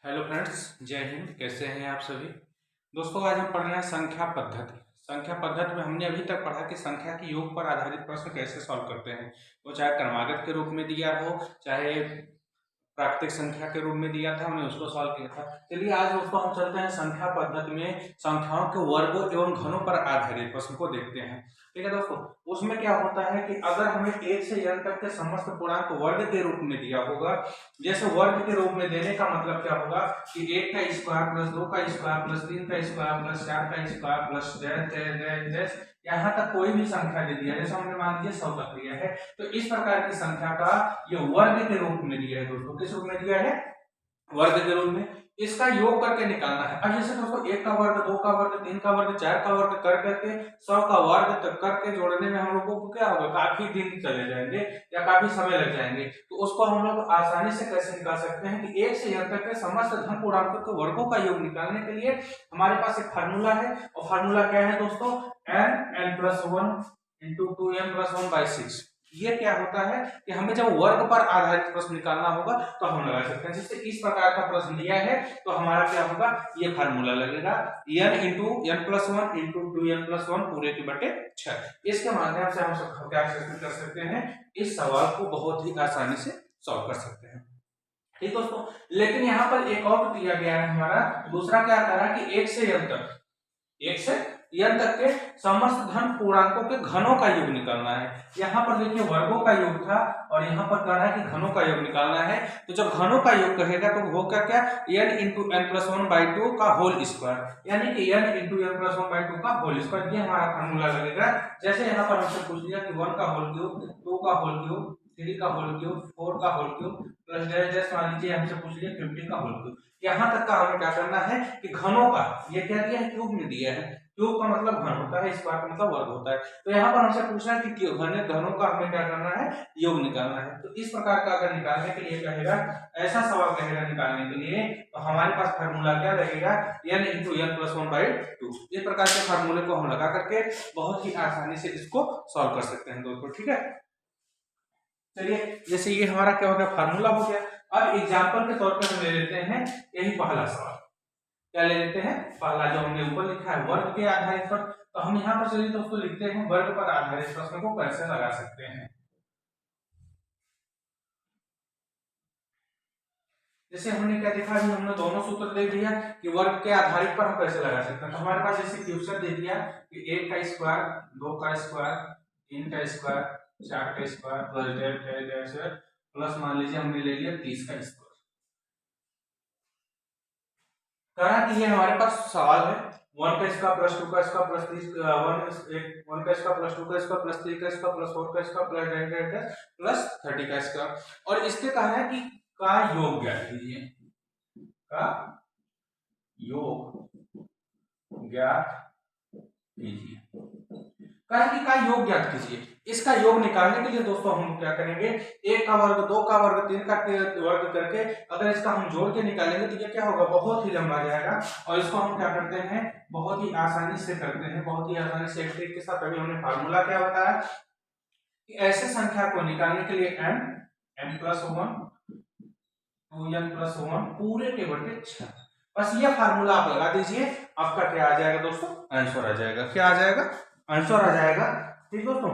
Hello friends, जय हिंद। कैसे हैं आप सभी दोस्तों। आज हम पढ़ रहे हैं संख्या पद्धति। संख्या पद्धति में हमने अभी तक पढ़ा कि संख्या के योग पर आधारित प्रश्न कैसे सॉल्व करते हैं। वो चाहे क्रमागत के रूप में दिया हो, चाहे प्राकृतिक संख्या के रूप में दिया था, हमने उसको सॉल्व किया था। चलिए आज दोस्तों हम चलते हैं संख्या पद्धति में संख्याओं के वर्गों एवं घनों पर आधारित प्रश्न को देखते हैं। ठीक है दोस्तों, उसमें क्या होता है कि अगर हमें 1 से n तक के समस्त पूर्णांक वर्ग के रूप में दिया होगा, जैसे वर्ग के रूप में देने का मतलब क्या होगा कि 1 का स्क्वायर प्लस 2 का स्क्वायर प्लस 3 का स्क्वायर प्लस 4 का स्क्वायर प्लस यहाँ तक कोई भी संख्या दे दिया, जैसे हमने मान लीजिए 100 तक दिया है, तो इस प्रकार की संख्या का ये वर्ग के रूप में दिया है दोस्तों। किस रूप में दिया है? वर्ग के रूप में। इसका योग करके निकालना है। अब जैसे दोस्तों 1 का वर्ग, 2 का वर्ग, 3 का वर्ग, 4 का वर्ग कर करके 100 का वर्ग तक करके जोड़ने में हम लोगों को क्या होगा, काफी दिन चले जाएंगे या काफी समय लग जाएंगे। तो उसको हम लोग आसानी से कैसे निकाल सकते हैं कि 1 से n तक के समस्त धन पूर्णांकों के वर्गों का योग निकालने के लिए हमारे पास एक फार्मूला है। और फार्मूला क्या है दोस्तों? n+1 × 2n+1/6। ये क्या होता है कि हमें जब वर्ग पर आधारित प्रश्न निकालना होगा तो हम लगा सकते हैं। जैसे इस प्रकार का प्रश्न दिया है तो हमारा क्या होगा, ये फार्मूला लगेगा n × n+1 × 2n+1 पूरे के बटे 6। इसके माध्यम से हम क्या कर सकते हैं, इस सवाल को बहुत ही आसानी से सॉल्व कर सकते हैं। ठीक दोस्तों, लेकिन यहाँ पर एक और दिया गया है हमारा दूसरा, क्या कह रहा है कि 1 से n तक, 1 से n तक के समस्त धन पूर्णांकों के घनों का योग निकालना है। यहाँ पर देखिए वर्गों का योग था और यहाँ पर कह रहा है कि घनों का योग निकालना है। तो जब घनों का योग कहेगा तो होगा क्या, n × n+1/2 का होल स्क्वायर, यानी कि n × n+1/2 का होल स्क्वायर। ये हमारा फार्मूला लगेगा। जैसे यहाँ पर हमसे पूछ लिया कि 1 का होल क्यूब, 2 का होल क्यूब, 3 का होल क्यूब, 4 का होल क्यूब प्लस डैश मान लीजिए हमसे पूछ लिया 50 का होल क्यूब। यहाँ तक का हमें क्या करना है कि घनों का, ये क्या दिया है, क्यूब में दिया है। क्यूब का मतलब घन होता है, स्क्वायर का मतलब वर्ग होता है। तो यहाँ पर हमसे पूछना है कि घनों का हमें क्या करना है, योग निकालना है। तो इस प्रकार का अगर निकालने के लिए कहेगा, ऐसा सवाल कहेगा निकालने के लिए, तो हमारे पास फार्मूला क्या लगेगा, n × n+1/2। इस प्रकार के फार्मूले को हम लगा करके बहुत ही आसानी से इसको सॉल्व कर सकते हैं दोस्तों। ठीक है, चलिए जैसे ये हमारा क्या हो गया, फार्मूला हो गया। अब एग्जांपल के तौर पे हम ले लेते हैं यही पहला सवाल। क्या ले लेते हैं, पहला जो हमने ऊपर लिखा है वर्ग के आधारित पर। तो हम यहाँ पर चलिए दोस्तों लिखते हैं वर्ग पर आधारित प्रश्न को कैसे लगा सकते हैं। जैसे हमने क्या देखा, अभी हमने दोनों सूत्र दे दिया कि वर्ग के आधारित पर हम कैसे लगा सकते हैं। तो हमारे पास जैसे क्वेश्चन दे दिया कि 1 का स्क्वायर, 2 का स्क्वायर, 3 का स्क्वायर, 4 का स्क्वायर प्लस प्लस मान लीजिए हमने ले लिया 30 का स्क्वायर। कहा कि ये हमारे पास सवाल है 1 का स्क्वायर प्लस 2 का स्क्वायर प्लस 30 1 का स्क्वायर प्लस 2 का स्क्वायर प्लस 3 का स्क्वायर प्लस 4 का स्क्वायर प्लस 30 का स्क्वायर। और इसके कहा है कि का योग ज्ञात कीजिए, का योग ज्ञात कीजिए। कहा कि का योग ज्ञात कीजिए। इसका योग निकालने के लिए दोस्तों हम क्या करेंगे, 1 का वर्ग, 2 का वर्ग, 3 का वर्ग करके अगर इसका हम जोड़ के निकालेंगे तो ये क्या होगा, बहुत ही लंबा जाएगा। और इसको हम क्या करते हैं, बहुत ही आसानी से करते हैं, बहुत ही आसानी से एक ट्रिक के साथ। अभी हमने फार्मूला क्या बताया कि ऐसे संख्या को निकालने के लिए n+1 2n+1 पूरे के बटे 6, बस ये फार्मूला आप लगा दीजिए, आपका क्या आ जाएगा दोस्तों, आंसर आ जाएगा। क्या आ जाएगा, आंसर आ जाएगा। ठीक दोस्तों,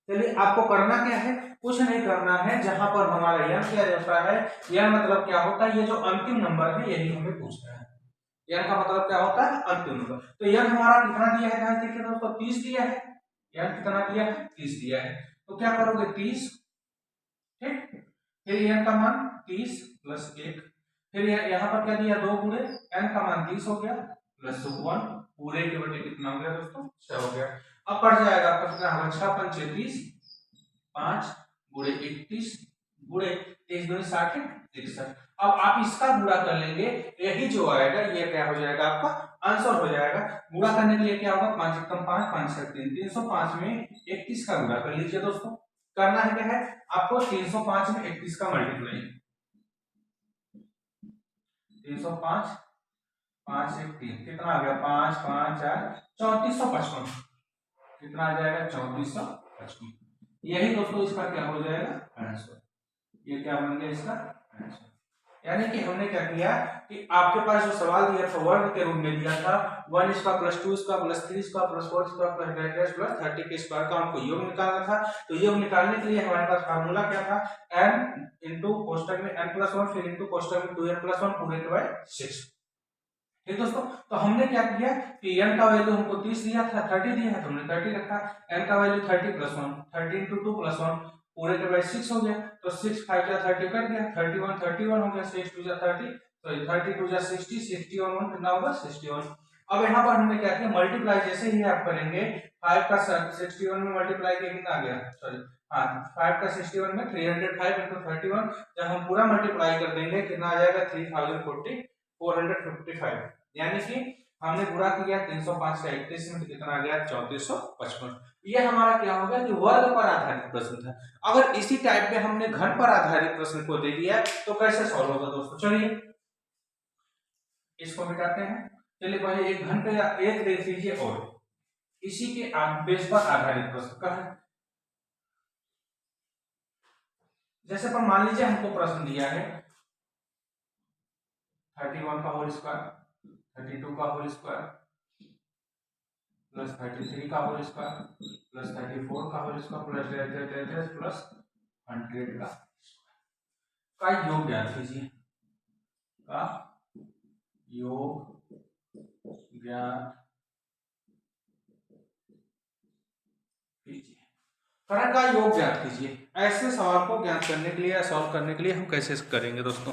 चलिए आपको करना क्या है, कुछ नहीं करना है। जहां पर हमारा n क्या रहता है, n मतलब क्या होता है, ये जो अंतिम नंबर है यही हमें पूछना है। n का मतलब क्या होता है, अंतिम नंबर। तो n हमारा कितना दिया है, ध्यान देखिए दोस्तों, 30 दिया है। n कितना दिया है, 30 दिया है। तो क्या करोगे, 30, ठीक, फिर n का मान 30 प्लस 1, फिर यहाँ पर क्या दिया, 2 गुणे n का मान 30 हो गया प्लस 1 पूरे के बटे कितना हो गया दोस्तों, 6 हो गया। अब पड़ जाएगा आपका कितना होगा, 6 पंचे 30, 5 गुणे 31 गुणे 23 गुणे 60 63। अब आप इसका गुणा कर लेंगे, यही जो आएगा ये क्या हो जाएगा, आपका आंसर हो जाएगा। गुणा करने के लिए क्या होगा, 5 एकम 5 5 6 3 305 में 31 का गुणा कर लीजिए दोस्तों। करना है क्या है आपको, 305 में 31 का मल्टीप्लाई, 305 5 1 3 कितना आ गया, 5 5 4 3455, कितना आ जाएगा, 3455। यही दोस्तों इसका क्या हो जाएगा, आंसर। ये क्या बन गया इसका आंसर। यानी कि हमने क्या किया कि आपके पास जो सवाल दिया था वर्ग के रूप में दिया था 1 square plus 2 square plus 3 square plus 4 square plus plus 30 के स्क्वायर का हमको योग निकालना था। तो योग निकालने के लिए हमारे पास फार्मूला क्या था, n इंटू कोष्टक में n+1 फिर इंटू कोष्टक में 2n+1 पूरे के बाय 6। ठीक दोस्तों, तो हमने क्या किया कि n का वैल्यू हमको 30 दिया था, 30 दिया है तो हमने 30 रखा, n का वैल्यू 30+1 30 इंटू 2+1 पूरे के बाय 6 हो गया। तो 6 5 जा 30 कट गया, 31 31 हो गया, 6 2 जा 30 तो 32 जा 60 60 और 1 कितना होगा 61। अब यहाँ पर हमने क्या किया मल्टीप्लाई जैसे ही आप करेंगे 5 का 61 में मल्टीप्लाई किया कितना आ गया, सॉरी हाँ 5 का 61 में 305 इंटू 31 जब हम पूरा मल्टीप्लाई कर देंगे कितना आ जाएगा 455, यानी कि हमने पूरा किया 305 का 31 में कितना आ गया 3455। ये हमारा क्या होगा कि वर्ग पर आधारित प्रश्न था। अगर इसी टाइप में हमने घन पर आधारित प्रश्न को दे दिया तो कैसे सॉल्व होगा दोस्तों, चलिए इसको मिटाते हैं। चलिए पहले एक घन का एक देख लीजिए और इसी के बेस पर आधारित प्रश्न का है। जैसे पर मान लीजिए हमको प्रश्न दिया है 31 का होल स्क्वायर 32 का होल स्क्वायर प्लस 33 का होल स्क्वायर प्लस 34 का होल स्क्वायर प्लस 100 का योग ज्ञात कीजिए, का योग ज्ञात कीजिए, फरक का योग ज्ञात कीजिए। ऐसे सवाल को ज्ञात करने के लिए या सॉल्व करने के लिए हम कैसे करेंगे दोस्तों,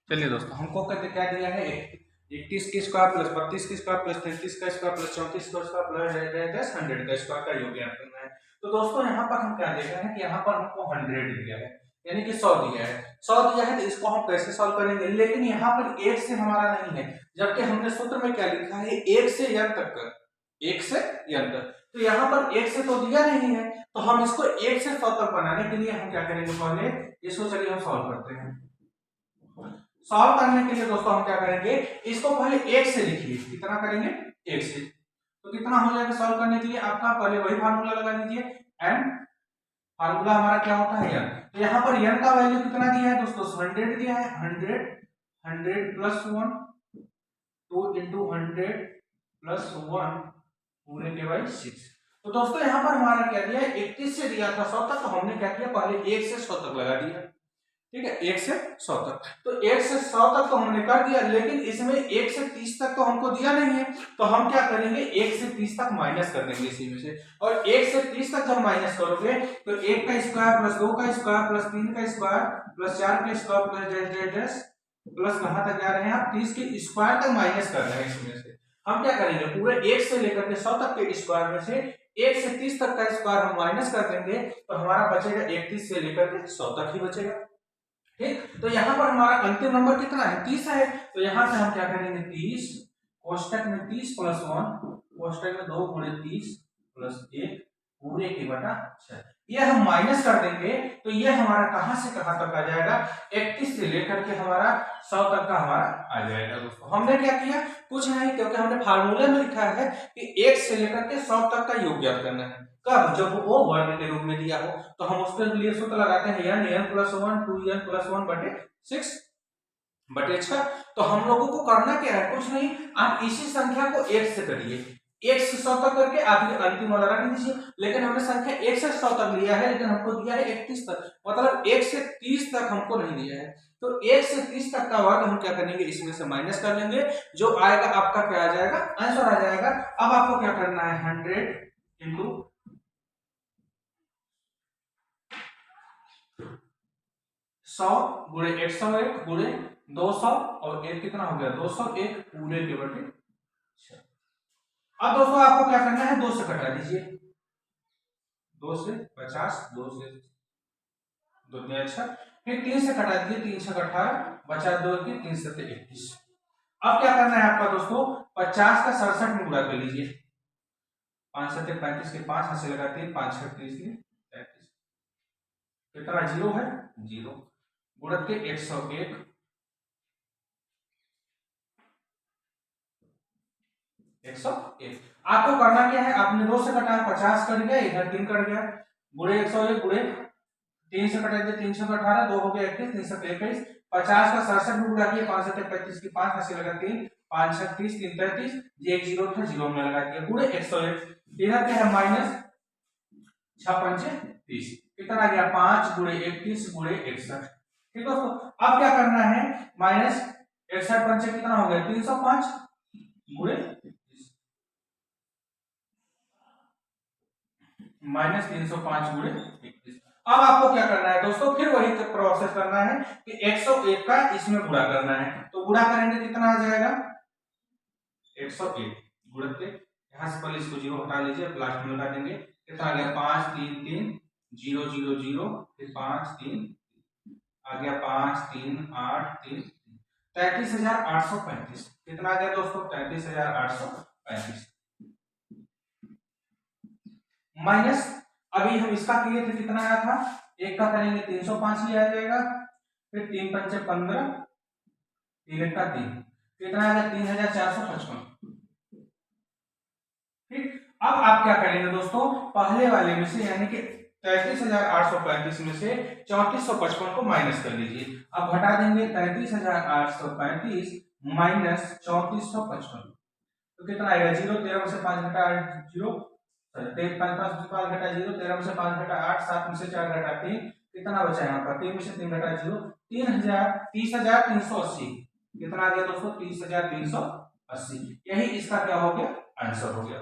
चलिए दोस्तों हमको क्या दिया है 31 की स्क्वायर प्लस 32 की स्क्वायर प्लस 33 का स्क्वायर प्लस 34 का स्क्वायर प्लस 100 का स्क्वायर का योग ज्ञात करना है। तो दोस्तों यहाँ पर हम क्या देख रहे हैं कि यहाँ पर हमको 100 दिया है यानी कि 100 दिया है, 100 दिया है तो इसको हम कैसे सॉल्व करेंगे, लेकिन यहाँ पर 1 से हमारा नहीं है, जबकि हमने सूत्र में क्या लिखा है 1 से n तक का, 1 से n तक, तो यहाँ पर 1 से तो दिया नहीं है, तो हम इसको 1 से 100 तक बनाने के लिए हम क्या करेंगे पहले इसको चलिए हम सॉल्व करते हैं। सॉल्व करने के लिए दोस्तों हम क्या करेंगे इसको पहले 1 से लिखिए, कितना करेंगे 1 से, तो कितना हो जाएगा सॉल्व करने के लिए आपका पहले वही फार्मूला लगा दीजिए n, फार्मूला हमारा क्या होता है n, तो यहाँ पर n का वैल्यू कितना दिया है दोस्तों 100 दिया है, 100 प्लस 1 2 इंटू 100 प्लस 1 पूरे के बाई 6। तो दोस्तों यहाँ पर हमारा क्या दिया है 31 से दिया था 100 तक, तो हमने क्या किया पहले 1 से 100 तक लगा दिया, ठीक है 1 से 100 तक, तो 1 से 100 तक तो हमने कर दिया, लेकिन इसमें 1 से 30 तक तो हमको दिया नहीं है, तो हम क्या करेंगे 1 से 30 तक माइनस कर देंगे इसी में से, और 1 से 30 तक जब माइनस करोगे तो 1 का स्क्वायर प्लस 2 का स्क्वायर प्लस 3 का स्क्वायर प्लस 4 का स्क्वायर प्लस डैश प्लस कहां तक जा रहे हैं आप 30 के स्क्वायर तक माइनस कर रहे हैं, इसमें से हम क्या करेंगे पूरे 1 से लेकर के 100 तक के स्क्वायर में से 1 से 30 तक का स्क्वायर हम माइनस कर देंगे, तो हमारा बचेगा 31 से लेकर के 100 तक ही बचेगा, ठीक। तो यहाँ पर हमारा अंतिम नंबर कितना है 30 है, तो यहाँ से हम क्या करेंगे 30 कोष्टक में 30 प्लस 1 कोष्टक में 2 गुणे 30 प्लस 1 पूरे के बटा 6, ये हम माइनस कर देंगे तो ये हमारा कहां से कहां तक आ जाएगा 31 से लेकर के हमारा 100 तक का हमारा आ जाएगा दोस्तों। हमने क्या किया कुछ नहीं, क्योंकि हमने फार्मूले में लिखा है कि 1 से लेकर के 100 तक का योग ज्ञात करना है, कब जब वो वर्ग के रूप में दिया हो, तो हम उसके लिए सूत्र लगाते हैं n प्लस 1 2n प्लस 1 बटे 6 बटे 6। तो हम लोगों को करना क्या है कुछ नहीं, आप इसी संख्या को 1 से करिए, 1 से 100 तक करके आप ये अंतिम वाला रख दीजिए, लेकिन हमने संख्या 1 से 100 तक लिया है, लेकिन हमको दिया है 31 तक, मतलब 1 से 30 तक हमको नहीं दिया है, तो 1 से 30 तक का वर्ग हम क्या करेंगे इसमें से माइनस कर लेंगे, जो आएगा आपका क्या आ जाएगा आंसर आ जाएगा। अब आपको क्या करना है 100 इंटू 100 गुणे 101 गुणे 200 और 1 कितना हो गया 201 पूरे के बटे 6। अब दोस्तों आपको क्या करना है 2 से घटा दीजिए, 2 से 50 2 से 2 में 6, फिर 3 से घटा दीजिए 3 से 18 बचा 2 की 3 से 21। अब क्या करना है आपका दोस्तों 50 का 67 में गुणा कर लीजिए, 5 से 35 के 5 हाथ से लगाते हैं 5 6 30 35, कितना 0 है 0 गुणक के 101 101। आपको करना क्या है आपने 2 से कटा 50 कट गया इधर 3 कट गया गुणे 101 गुणे 3 से कटा दिया, 3 से 18, 2 हो गया 21, 3 से 21, 50 का 67 में गुणा किया, 5 से 35 की 5 हंसी लगा 3, 5 से 30, 3 33, ये एक जीरो था, जीरो में लगा दिया, पूरे 101। इधर क्या है माइनस 6 पंचे 30, कितना आ गया 5 गुणे 31 गुणे 61। ठीक दोस्तों, अब क्या करना है, माइनस 61 पंचे कितना हो गया 305 गुणे माइनस 305 गुणे 31। अब आपको क्या करना है दोस्तों, फिर वही प्रोसेस करना है कि 101 का इसमें गुणा करना है। तो गुणा करेंगे कितना आ जाएगा 101 गुणित, यहां से पहले इसको जीरो हटा लीजिए, लास्ट में लगा देंगे, कितना आ गया 5 3 3 0 0 0, फिर 5 3 आ गया 5 3 8 3, 33,835। कितना आ गया दोस्तों 33,835 माइनस, अभी हम इसका किए थे कितना आया था, एक का करेंगे 305 लिया जाएगा, फिर 3 पंचे 15, 3 एक का 3, कितना आएगा 3,455। ठीक, अब आप क्या करेंगे दोस्तों, पहले वाले में से यानी कि 33,835 में से 3455 को माइनस कर लीजिए। अब घटा देंगे 33,835 माइनस 3455, तो कितना आएगा 0, 13 में से 5 घटा 0, 5 5 घटा 0, 13 में से 5 घटा 8, 7 में से 4 घटा 3, कितना बचा यहाँ पर 3 में से 3 घटा 0, 30,380। कितना आ गया दोस्तों 30,380। यही इसका क्या हो गया आंसर हो गया।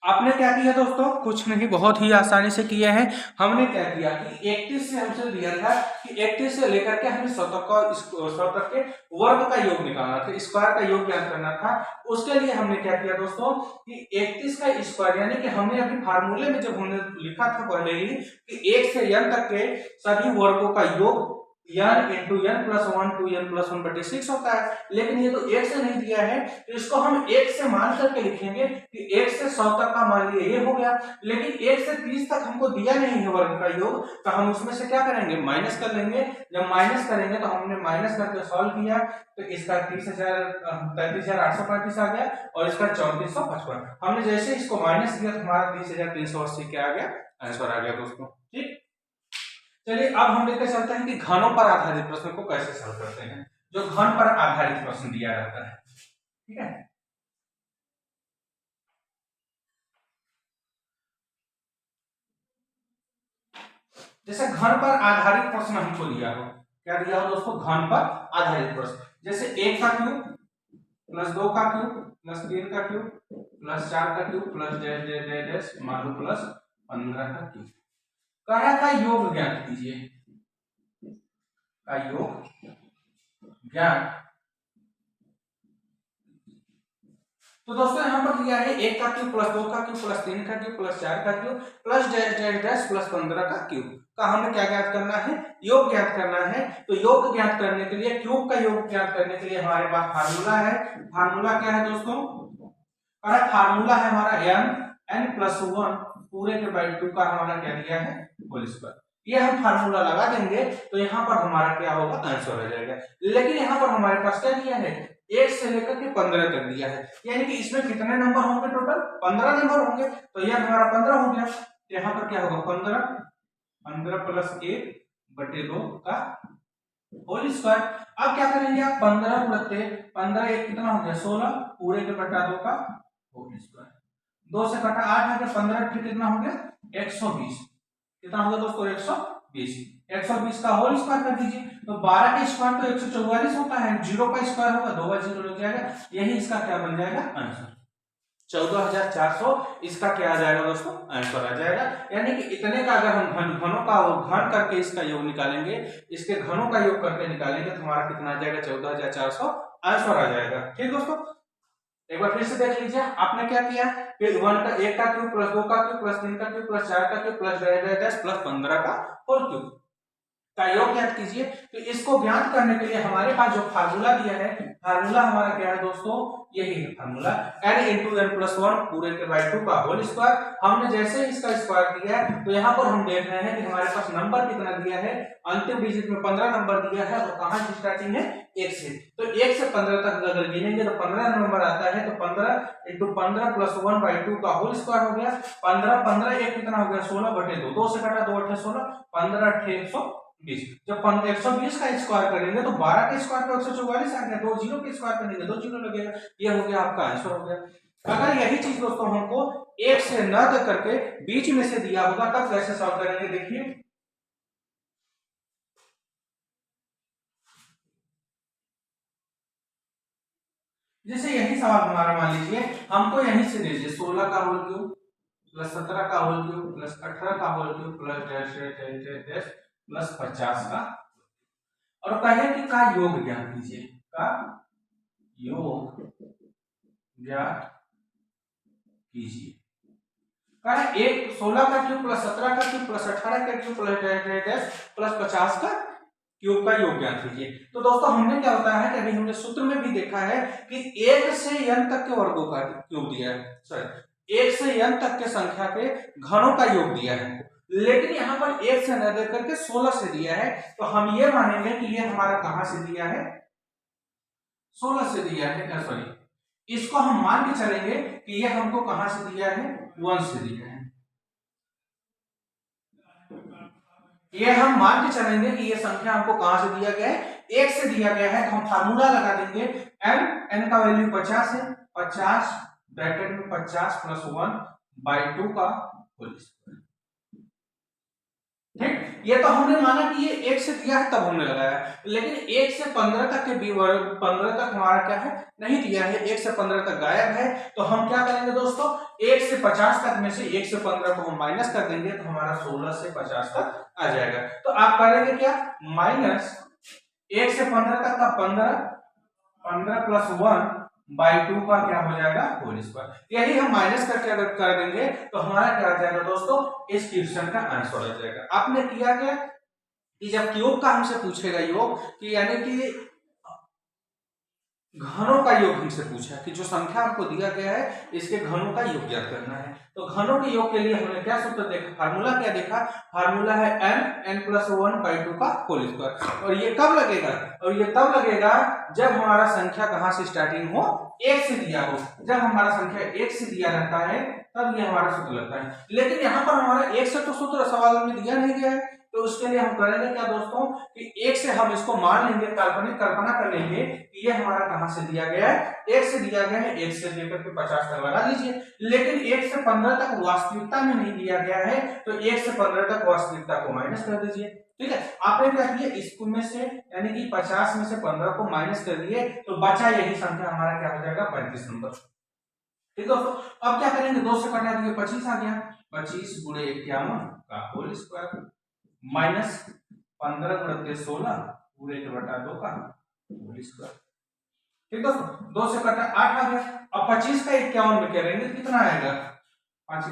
आपने क्या किया दोस्तों, कुछ नहीं, बहुत ही आसानी से किया है। हमने क्या किया कि 31 से हमसे दिया था कि 31 से लेकर के हमें 100 तक के वर्ग का योग निकालना था, स्क्वायर का योग ज्ञात करना था। उसके लिए हमने क्या किया दोस्तों कि 31 का स्क्वायर यानी कि हमने अभी फार्मूले में जब हमने लिखा था पहले ही कि 1 से n तक के सभी वर्गों का योग n into n plus 1 two n plus 1/6 होता है, लेकिन ये तो 1 से नहीं दिया है, तो इसको हम 1 से मान करके लिखेंगे कि 1 से 100 तक का मान लिया ये हो गया, लेकिन 1 से 30 तक हमको दिया नहीं है वर्ग का योग, तो हम उसमें से क्या करेंगे माइनस कर लेंगे। जब माइनस करेंगे तो हमने माइनस करके सॉल्व किया, तो इसका 33,835 आ गया और इसका 3455। हमने जैसे इसको माइनस किया तो हमारा 30,380 क्या आ गया आंसर आ गया दोस्तों। ठीक, चलिए अब हम लेकर चलते हैं कि घनों पर आधारित प्रश्न को कैसे सॉल्व करते हैं, जो घन पर आधारित प्रश्न दिया जाता है। ठीक है, जैसे घन पर आधारित प्रश्न हमको दिया हो, क्या दिया हो दोस्तों घन पर आधारित प्रश्न, जैसे 1 का क्यूब प्लस 2 का क्यूब प्लस 3 का क्यूब प्लस 4 का cube plus dash dash dash dash मान लो प्लस 15 का क्यूब। कहा का योग ज्ञात कीजिए, का योग ज्ञात। तो दोस्तों यहाँ पर दिया है 1 का क्यूब प्लस 2 का क्यूब प्लस 3 का क्यूब प्लस 4 का cube plus dash dash dash plus 15 का क्यूब का हमें क्या ज्ञात करना है, योग ज्ञात करना है। तो योग ज्ञात करने के लिए, क्यूब का योग ज्ञात करने के लिए हमारे पास फार्मूला है। फार्मूला क्या है दोस्तों, और फार्मूला है हमारा n प्लस 1 पूरे के बाई 2 का हमारा क्या दिया है होल स्क्वायर। ये हम फार्मूला लगा देंगे तो यहाँ पर हमारा क्या होगा आंसर हो जाएगा। लेकिन यहाँ पर हमारे पास क्या दिया है 1 से लेकर के 15 तक दिया है, यानी कि इसमें कितने नंबर होंगे टोटल 15 नंबर होंगे, तो यह हमारा 15 हो गया। यहाँ पर क्या होगा 15 प्लस 1 बटे 2 का होल स्क्वायर। अब क्या करेंगे आप 15 बटे 15 एक कितना हो गया 16 पूरे के बटा 2 का होल स्क्वायर। 2 से कटा 8 है, 15 फिर कितना हो गया 120। कितना हो गया दोस्तों 120। 120 का होल स्क्वायर कर दीजिए, तो 12 का स्क्वायर तो 144 होता है, 0 का स्क्वायर होगा 2 बार 0 लग जाएगा, यही इसका क्या बन जाएगा आंसर 14,400। इसका क्या आ जाएगा दोस्तों आंसर आ जाएगा। यानी कि इतने का अगर हम घनों का घन करके इसका योग निकालेंगे, इसके घनों का योग करके निकालेंगे तो हमारा कितना आ जाएगा 14,400 आंसर आ जाएगा। ठीक दोस्तों, एक बार फिर से देख लीजिए आपने क्या किया, फिर 1 का क्यूब प्लस 2 का क्यूब प्लस 3 का क्यूब प्लस 4 का क्यूब प्लस डैश प्लस 15 का होल क्यूब। का योग ज्ञात कीजिए। तो इसको ज्ञात करने के लिए हमारे पास जो फार्मूला दिया है, फार्मूला हमारा क्या है दोस्तों, यही है फार्मूला, n × n+1 पूरे के बाई 2 का होल स्क्वायर। हमने जैसे इसका स्क्वायर किया है तो यहाँ पर हम देख रहे हैं कि हमारे पास नंबर कितना दिया है, अंतिम डिजिट में 15 नंबर दिया है और कहाँ से स्टार्टिंग है, 1 से। तो 1 से 15 तक अगर गिनेंगे तो 15 नंबर आता है, तो 15 × 15 + 1/2 का होल स्क्वायर हो गया। 15 15 1 कितना हो गया, 16/2, 2 से कटा 2 8 16, 15 8 120। जब 120 का स्क्वायर करेंगे तो 12 के स्क्वायर पे 144 आ गया, 2 जीरो के स्क्वायर करेंगे 2 जीरो लगेगा, ये हो गया आपका आंसर हो गया। अगर यही चीज दोस्तों हमको 1 से न दे करके बीच में से दिया होगा तब कैसे सॉल्व करेंगे, देखिए। जैसे यही सवाल हमारा मान लीजिए हमको यहीं से दीजिए 16 का होल क्यूब प्लस 17 का होल क्यूब प्लस 18 का whole cube plus dash plus 50 का, और कहे कि का योग ज्ञात कीजिए, का योग ज्ञात कीजिए। कहा एक 16 का क्यूब प्लस 17 का क्यूब प्लस 18 का क्यूब प्लस 50 का क्यूब का योग ज्ञात कीजिए। तो दोस्तों हमने क्या होता है कि अभी हमने सूत्र में भी देखा है कि 1 से n तक के वर्गों का क्यूब दिया है, सॉरी 1 से n तक के संख्या के घनों का योग दिया है, लेकिन यहाँ पर 1 से न दे करके 16 से दिया है। तो हम ये मानेंगे कि ये हमारा कहां से दिया है, 16 से दिया है, सॉरी इसको हम मान के चलेंगे कि ये हमको कहां से दिया है, 1 से दिया है। ये हम मान के चलेंगे कि ये संख्या हमको कहां से दिया गया है, 1 से दिया गया है। तो हम फार्मूला लगा देंगे, n का वैल्यू 50 है, 50 ब्रैकेट में 50 + 1/2 का होल स्क्वायर। ठीक, ये तो हमने माना कि ये 1 से दिया है तब हमने लगाया, लेकिन 1 से 15 तक के 15 तक हमारा क्या है, नहीं दिया है, 1 से 15 तक गायब है। तो हम क्या करेंगे दोस्तों, 1 से 50 तक में से 1 से 15 को हम माइनस कर देंगे, तो हमारा 16 से 50 तक आ जाएगा। तो आप करेंगे क्या, माइनस 1 से 15 तक का 15 + 1/2 का क्या हो जाएगा, होल स्क्वायर। यही हम माइनस करके अगर कर देंगे तो हमारा क्या आ जाएगा दोस्तों, इस क्वेश्चन का आंसर आ जाएगा। आपने किया क्या कि जब क्यूब का हमसे पूछेगा योग, कि यानी कि घनों का योग हमसे पूछा कि जो संख्या हमको दिया गया है इसके घनों का योग ज्ञात करना है। तो घनों के योग के लिए हमने क्या सूत्र देखा, फार्मूला क्या देखा, फार्मूला है n+1/2 का होल स्क्वायर। और ये कब लगेगा, और ये तब लगेगा जब हमारा संख्या कहां से स्टार्टिंग हो, 1 से दिया हो। जब हमारा संख्या 1 से दिया रहता है तब ये हमारा सूत्र लगता है, लेकिन यहाँ पर हमारा 1 से तो सूत्र सवाल में दिया नहीं गया है। तो उसके लिए हम करेंगे क्या दोस्तों, कि 1 से हम इसको मान लेंगे, काल्पनिक कल्पना कर लेंगे कि ये हमारा कहां से दिया गया है, 1 से दिया गया है, 1 से लेकर के 50 तक लगा लीजिए। लेकिन 1 से 15 तक वास्तविकता में नहीं दिया गया है, तो 1 से 15 तक वास्तविकता को माइनस कर दीजिए। ठीक है, आपने क्या किया, इसको में से यानी कि 50 में से 15 को माइनस कर दिए, तो बचा यही संख्या हमारा क्या हो जाएगा, 35 नंबर। ठीक है दोस्तों, अब क्या करेंगे, 2 से कटा दिए 25 आ गया, 25 × 51 का होल स्क्वायर माइनस 15 × 16 पूरे के बटा 2 का होल स्क्वायर। ठीक दोस्तों, 2 से कटा 8 आ गया। अब 25 का 51 में करेंगे तो कितना आएगा, 5।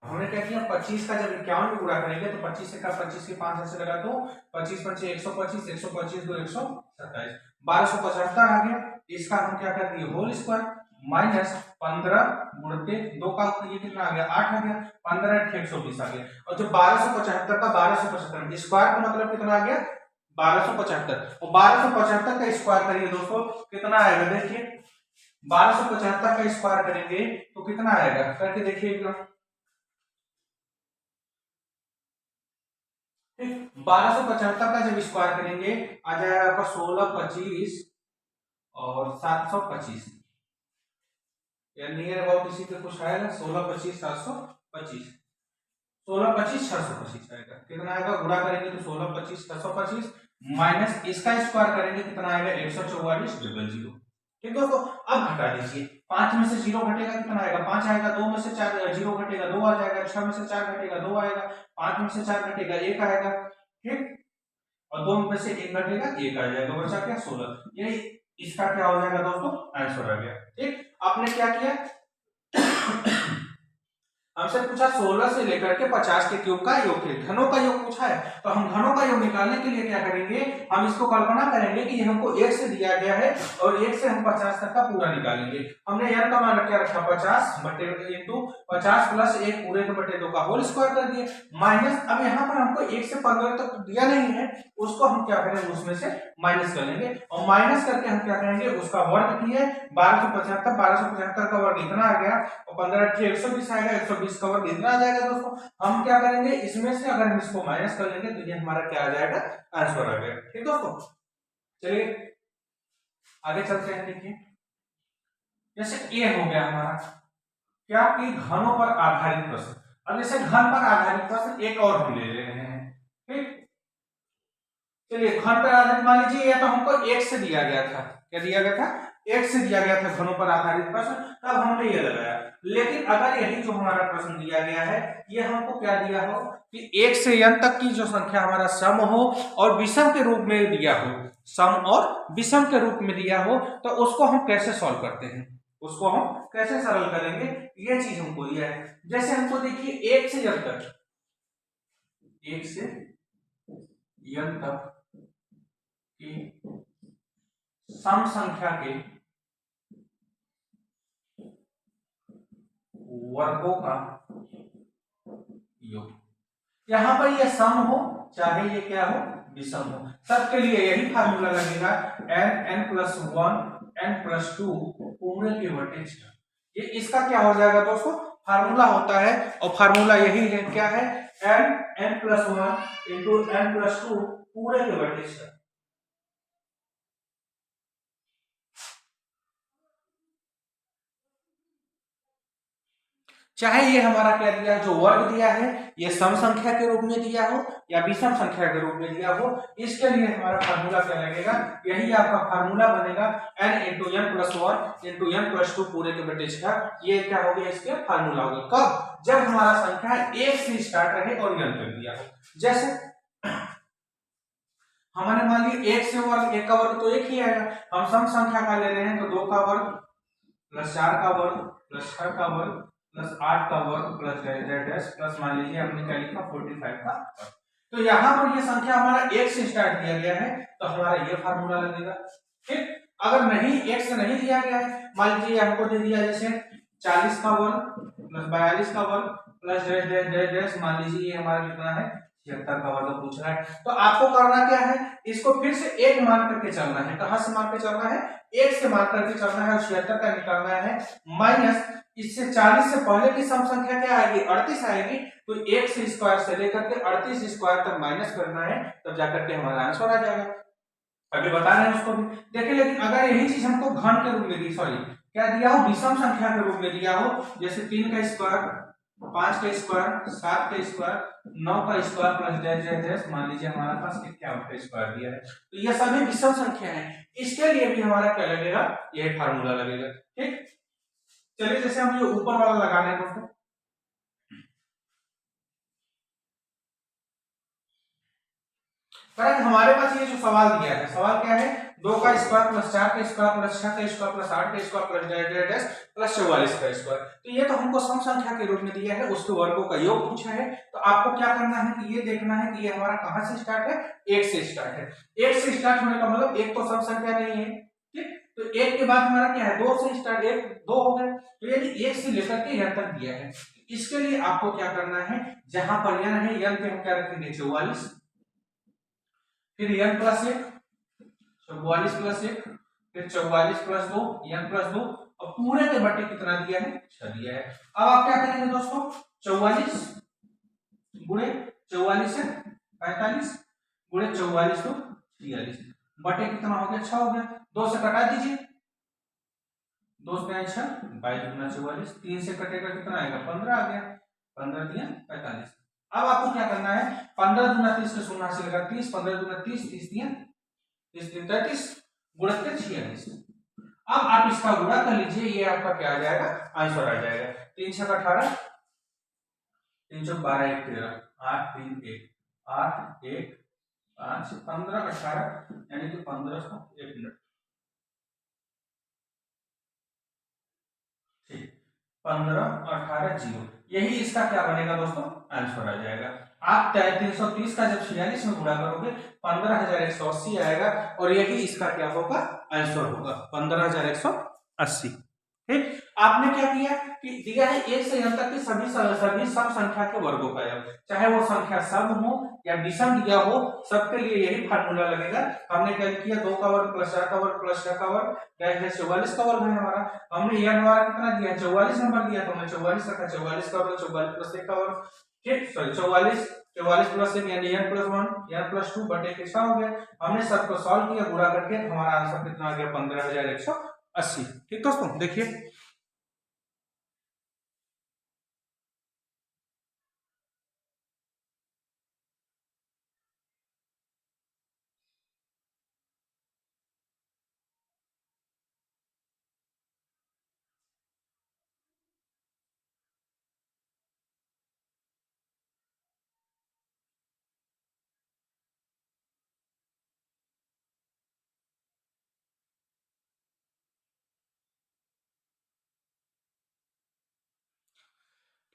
हमने क्या किया, 25 का जब 51 में गुणा करेंगे तो 25 से का 25 के 5 ऐसे लगा दो, 25 × 5 125, 125 × 2 127, 1275 आ गया। इसका हम क्या कर दिए, होल स्क्वायर माइनस 15 गुणते 2 का ये कितना आ गया, 8 आ गया, 15 × 8 120 आ गया। और जो 1275 का 1275 स्क्वायर का मतलब कितना आ गया, 1275, और 1275 का स्क्वायर करिए दोस्तों कितना आएगा, देखिए 1275 का स्क्वायर करेंगे तो कितना आएगा, करके देखिए एकदम। 1275 का जब स्क्वायर करेंगे आ जाएगा आपका 16 25 और 725, नियर अबाउट इसी पे कुछ आएगा, 16 25 725, 16 25 625 आएगा। कितना आएगा, गुणा करेंगे तो 16 25 625 माइनस इसका स्क्वायर करेंगे कितना आएगा, 144 000। ठीक है दोस्तों, अब घटा दीजिए, 5 में से 0 घटेगा कितना आएगा, 5 आएगा, 2 में से 4 0 घटेगा 2 आ जाएगा, 6 में से 4 घटेगा 2 आएगा, 5 में से 4 घटेगा 1 आएगा। ठीक, और 2 में से 1 घटेगा 1 आ जाएगा, बचा क्या 16। यही इसका क्या हो जाएगा दोस्तों, आंसर आ गया। ठीक, आपने क्या किया हमसे पूछा 16 से लेकर के 50 के क्यूब का योग है, घनों का योग पूछा है, तो हम घनों का योग निकालने के लिए क्या करेंगे, हम इसको कल्पना करेंगे कि हमको 1 से दिया गया है और 1 से हम 50 तक का पूरा निकालेंगे। हमने n का मान क्या रखा 50 बटे इंटू 50 प्लस 1 पूरे के बटे 2 का होल स्क्वायर कर दिए माइनस। अब यहाँ पर हमको 1 से 15 तक दिया नहीं है, उसको हम क्या करेंगे उसमें से माइनस कर लेंगे और माइनस करके हम क्या करेंगे उसका वर्ग किए 1275 का वर्ग इतना आ गया और 15 120 आएगा, 120 का वर्ग इतना आ जाएगा। दोस्तों हम क्या करेंगे इसमें से अगर हम इसको माइनस कर लेंगे तो ये हमारा क्या आ जाएगा आंसर आ गया। ठीक दोस्तों, चलिए आगे चलते हैं। देखिए जैसे ए हो गया हमारा क्या कि घनों पर आधारित प्रश्न। अब जैसे घन पर आधारित प्रश्न एक और हम ले रहे हैं। ठीक, चलिए घन पर आधारित मान लीजिए या तो हमको 1 से दिया गया था, क्या दिया गया था 1 से दिया गया था घनों पर आधारित प्रश्न, तब हमने ये लगाया। लेकिन अगर यही जो हमारा प्रश्न दिया गया है ये हमको क्या दिया हो कि 1 से n तक की जो संख्या हमारा सम हो और विषम के रूप में दिया हो, सम और विषम के रूप में दिया हो, तो उसको हम कैसे सॉल्व करते हैं, उसको हम कैसे सरल करेंगे, ये चीज हमको दिया है। जैसे हमको देखिए 1 से n तक, 1 से n तक की सम संख्या के वर्गों का योग। यहां पर ये सम हो चाहे ये क्या हो विषम हो, सबके लिए यही फार्मूला लगेगा n+1 n+2 पूरे के बटे 6। ये इसका क्या हो जाएगा दोस्तों फार्मूला होता है और फार्मूला यही है, क्या है n+1 इंटू n+2 पूरे के बटे 6। चाहे ये हमारा क्या दिया है जो वर्ग दिया है ये सम संख्या के रूप में दिया हो या विषम संख्या के रूप में दिया हो, इसके लिए हमारा फार्मूला क्या लगेगा, यही आपका फार्मूला बनेगा n into n+1 into n+2 पूरे के बटे 6। ये क्या हो गया इसके फार्मूला हो गया। कब, जब हमारा संख्या 1 से स्टार्ट रहे और n तक दिया हो। जैसे हमारे मान लीजिए 1 से वर्ग, 1 का वर्ग तो 1 ही आएगा, हम सम संख्या का ले रहे हैं तो 2 का वर्ग प्लस 4 का वर्ग प्लस 6 का वर्ग प्लस 8 का वर्ग प्लस डैश प्लस मान लीजिए हमने क्या लिखा 45 का वर्ग। तो यहाँ पर ये संख्या हमारा 1 से स्टार्ट किया गया है तो हमारा ये फार्मूला लगेगा। ठीक, अगर नहीं 1 से नहीं दिया गया है, मान लीजिए हमको दे दिया जैसे 40 का वर्ग प्लस 42 का वर्ग plus dash dash dash dash, मान लीजिए ये हमारा कितना है 76 का वर्ग पूछ रहा है, तो आपको करना क्या है इसको फिर से 1 मान करके चलना है। कहां से मान के चलना है 1 से मान करके चलना है और 76 का निकालना है माइनस इससे 40 से पहले की सम संख्या क्या आएगी 38 आएगी, तो 1 से स्क्वायर से लेकर के 38 स्क्वायर तक माइनस करना है, तब जाकर के हमारा आंसर आ जाएगा। अभी बता रहे हैं उसको भी देखिए। लेकिन अगर यही चीज हमको घन के रूप में दी, सॉरी क्या दिया हो विषम संख्या के रूप में दिया हो, जैसे 3 का स्क्वायर 5 का स्क्वायर 7 का स्क्वायर 9 का square plus dash dash dash, मान लीजिए हमारे पास 51 का स्क्वायर दिया है, तो ये सभी विषम संख्या है, इसके लिए भी हमारा क्या लगेगा यही फार्मूला लगेगा। ठीक, चलिए जैसे हम ये ऊपर वाला लगा रहे हैं दोस्तों, करेक्ट हमारे पास ये जो सवाल दिया है, सवाल क्या है 2 का स्क्वायर प्लस 4 का स्क्वायर प्लस 6 का स्क्वायर प्लस 8 का square plus dash dash dash plus 44 का स्क्वायर, तो ये तो हमको सम संख्या के रूप में दिया है, उसके वर्गों का योग पूछा है। तो आपको क्या करना है कि ये देखना है कि ये हमारा कहां से स्टार्ट है 1 से स्टार्ट है। 1 से स्टार्ट होने का मतलब एक तो सम संख्या नहीं है, ठीक, तो 1 के बाद हमारा क्या है 2 से स्टार्ट, 1 2 हो गया, तो यदि 1 से लेकर के n तक दिया है, इसके लिए आपको क्या करना है जहां पर n है n पे हम क्या रखेंगे 44, फिर n+1 44 प्लस 1 फिर 44 प्लस 2 n+2 और पूरे के बटे कितना दिया है 6 दिया है। अब आप क्या करेंगे दोस्तों 44 गुणे 44 से 45 गुणे 44 तो 46 बटे कितना हो गया 6 हो गया, 2 से कटा दीजिए, 2 से 6 22 गुना 44, 3 से कटेगा कितना आएगा 15 आ गया, 15 दिया 45। अब आपको क्या करना है 15 दूना 30 का शून्य हासिल लगा 30, 15 दूना 30, 30 दिया 30 दिन 33 गुणा 46। अब आप इसका गुणा कर लीजिए, ये आपका क्या आ जाएगा आंसर आ जाएगा 3 6 18 3 12 1 13 8 3 1 8 1 5 15 18 यानी कि 1500 1 मिनट, ठीक 15 18 0, यही इसका क्या बनेगा दोस्तों, आंसर आ जाएगा। आप 330 का जब 46 में गुणा करोगे 15,180 आएगा और यही इसका क्या होगा, आंसर होगा 15,180। ठीक, आपने क्या किया कि दिया है 1 से n तक की सभी सम संख्या के वर्गों का योग, चाहे वो संख्या सम हो या विषम दिया हो, सबके लिए यही फार्मूला लगेगा। हमने क्या किया, 2 का वर्ग प्लस 4 का वर्ग प्लस 6 का वर्ग, 44 का वर्ग है हमारा। हमने n हमारा कितना दिया, 44 नंबर दिया, तो हमने 44 रखा, 44 का वर्ग 44 प्लस 1 का वर्ग, ठीक, सॉरी 44 प्लस 1 यानी n प्लस 1 n प्लस 2 बटे के 6 हो गया। हमने सबको सॉल्व किया, गुणा करके हमारा आंसर कितना आ गया, 15,180। ठीक दोस्तों, देखिए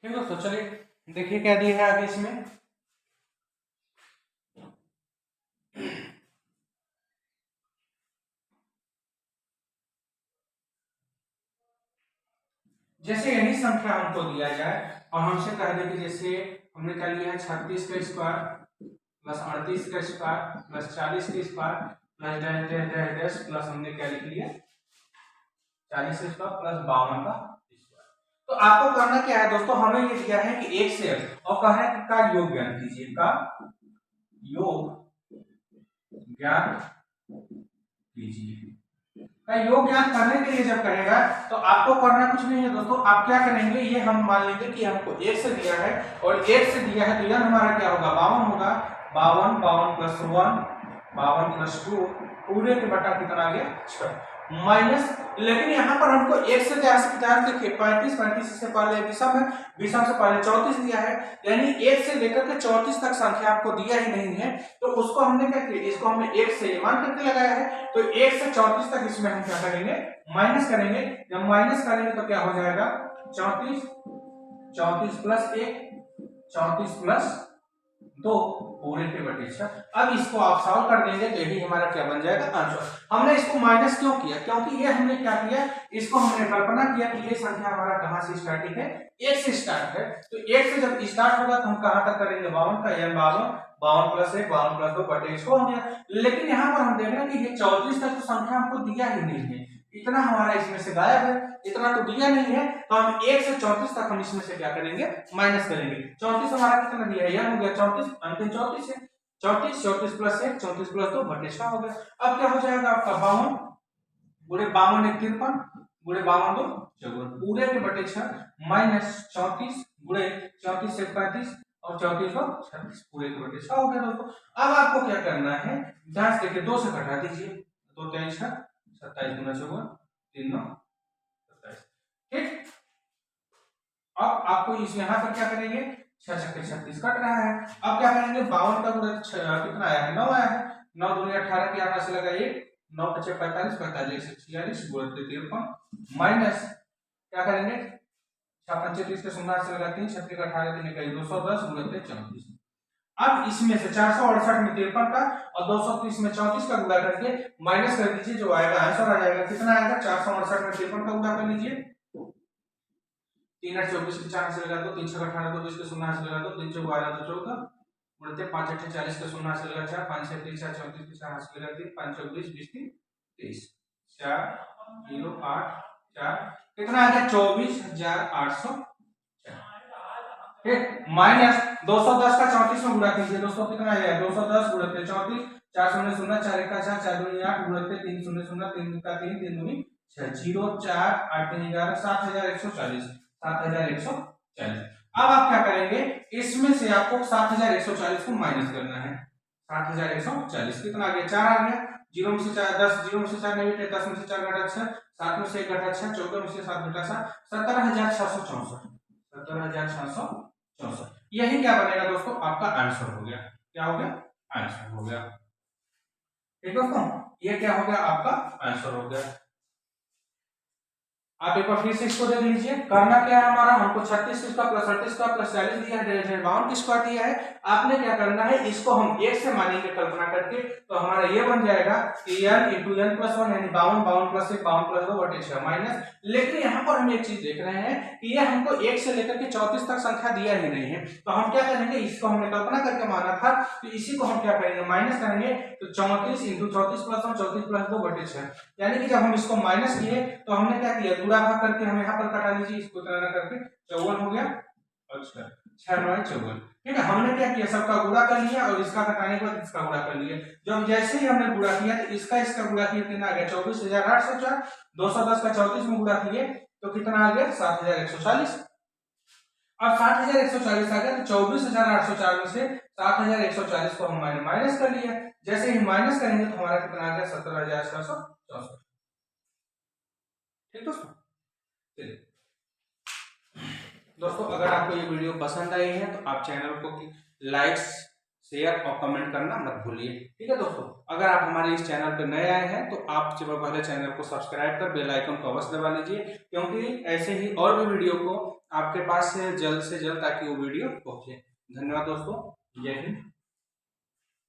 ठीक दोस्तों, चलिए देखिए क्या दिया है आगे इसमें। जैसे यही संख्या हमको दिया जाए और हमसे कह दे कि जैसे हमने क्या लिया है 36 का स्क्वायर प्लस 38 का स्क्वायर प्लस 40 का square plus dash dash dash dash plus हमने क्या लिख लिया 40 का स्क्वायर प्लस 52 का स्क्वायर। तो आपको करना क्या है दोस्तों, हमें ये दिया है कि 1 से और कहा है कि का योग ज्ञान कीजिए, का योग ज्ञान कीजिए। का योग ज्ञान करने के लिए जब करेगा तो आपको करना कुछ नहीं है दोस्तों, आप क्या करेंगे, ये हम मान लेंगे कि हमको 1 से दिया है और 1 से दिया है तो यह हमारा क्या होगा, 52 होगा, 52 52 प्लस 1 52 प्लस 2 पूरे के बटा कितना आ गया 6 माइनस, लेकिन यहाँ पर हमको 1 से देखिए 35 से पहले विषम है, विषम से पहले 34 दिया है, यानी 1 से लेकर के 34 तक संख्या आपको दिया ही नहीं है, तो उसको हमने क्या किया, इसको हमने 1 से मान करके लगाया है, तो 1 से 34 तक इसमें हम क्या करेंगे, माइनस करेंगे। जब माइनस करेंगे तो क्या हो जाएगा 34 34 प्लस 1 34 प्लस 2 पूरे के बटे 6। अब इसको आप सॉल्व कर देंगे तो यही हमारा क्या बन जाएगा, आंसर। हमने इसको माइनस क्यों किया, क्योंकि ये हमने क्या किया, इसको हमने कल्पना किया कि ये संख्या हमारा कहां से स्टार्टिंग है, 1 से स्टार्ट है, तो 1 से जब स्टार्ट होगा तो हम कहां तक करेंगे 52 का, यानी 52 प्लस 1 52 प्लस 2 बटे 6 हो गया। लेकिन यहाँ पर हम देख रहे हैं कि ये 34 तक तो संख्या हमको दिया ही नहीं है, इतना हमारा इसमें से गायब है, इतना तो दिया नहीं है, तो हम 1 से 34 तक हम इसमें से क्या करेंगे, माइनस करेंगे। 34 हमारा कितना दिया है, यह हो गया 34, अंतिम 34 है, 34 प्लस 1 34 प्लस 2 बटे 6 हो गया। अब क्या हो जाएगा आपका 52 गुणे 52 1 53 गुणे 52 2 54 पूरे के बटे 6 माइनस 34 गुणे 34 से 35 और 34 को 36 पूरे के बटे 6 हो गया दोस्तों। अब आपको क्या करना है, ध्यान से देखिए 2 से घटा दीजिए, 2 3 6 27 गुना 54 3 9 27, ठीक। अब आपको इस यहाँ पर क्या करेंगे, 6 छक्के 36 कट रहा है, अब क्या करेंगे 52 का गुणा कितना आया है 9 आया है, 9 दूनी 18 की यहाँ से लगा 1 9 5 45 45 46 गुणा 53 माइनस क्या करेंगे 6 5 30 के शून्य से लगा 3 छक्के का 18 3 का 210 गुणा 34। अब इसमें से 468 में 53 का और 230 में 34 का गुणा करके माइनस कर दीजिए, जो आएगा आंसर आ जाएगा कितना आएगा 468 में 53 का गुणा कर लीजिए, 3 8 24 के 4 से लगा दो, 3 6 18 को 20 के शून्य से लगा दो, 3 6 12 तो 14 गुणित 5 8 40 के शून्य से लगा 4 5 6 3 4 34 के 4 से लगा 3 5 4 20 20 23 4 0 8 4 कितना आ गया 24,800, ठीक, माइनस 210 का 34 में गुणा कीजिए दोस्तों, कितना आएगा 210 गुणा 34 4 0 0 4 1 का 4 4 2 8 गुणा 3 0 0 3 का 3 3 2 6 0 4 8 3 11 7140 7140। अब आप क्या करेंगे, इसमें से आपको 7140 को माइनस करना है, 7140 कितना आ गया 4 आ गया, 0 में से 4 10 0 में से 4 नहीं 10 में से 4 घटा 6 7 में से 1 घटा 6 14 में से 7 घटा 7 17,664 17,664, यही क्या बनेगा दोस्तों आपका आंसर हो गया, क्या हो गया आंसर हो गया, ठीक दोस्तों, ये क्या हो गया आपका आंसर हो गया। आप एक बार फिर से इसको देख लीजिए। करना क्या है हमारा, हमको 36 का प्लस 38 का प्लस 40 दिया है, 52 की स्क्वायर दिया है। आपने क्या करना है, इसको हम 1 से मानेंगे कल्पना करके, तो हमारा ये बन जाएगा कि n × n + 1 यानी 52, 52 + 1, 52 + 2 बटे 6 माइनस। लेकिन यहाँ पर हम एक चीज देख रहे हैं कि ये हमको 1 से लेकर के 34 तक संख्या दिया ही नहीं है, तो हम क्या करेंगे, इसको हमने कल्पना करके माना था, तो इसी को हम क्या करेंगे, माइनस करेंगे। तो 34 × 34 + 1 34 + 2 बटे 6, यानी कि जब हम इसको माइनस किए तो हमने क्या किया, गुणा भाग करके हम यहाँ पर कटा लीजिए, इसको तरह करके 54 हो गया। अच्छा 6 × 9 = 54, ठीक है। हमने क्या किया, सबका गुणा कर लिया और इसका घटाने के बाद इसका गुणा कर लिया। जब जैसे ही हमने गुणा किया तो इसका गुणा किया, कितना आ गया, 24804। 210 का 34 में गुणा किए तो कितना आ गया, 7140। अब 7140 आ गया, तो 24804 में से 7140 को हम माइनस कर लिया। जैसे ही माइनस करेंगे तो हमारा कितना आ गया, 17664। ठीक दोस्तों। चलिए दोस्तों, अगर आपको ये वीडियो पसंद आई है तो आप चैनल को लाइक्स, शेयर और कमेंट करना मत भूलिए। ठीक है दोस्तों, अगर आप हमारे इस चैनल पर नए आए हैं तो आप पहले चैनल को सब्सक्राइब कर बेल आइकन को अवश्य दबा लीजिए, क्योंकि ऐसे ही और भी वीडियो को आपके पास से जल्द ताकि वो वीडियो पहुंचे। धन्यवाद दोस्तों, जय हिंद।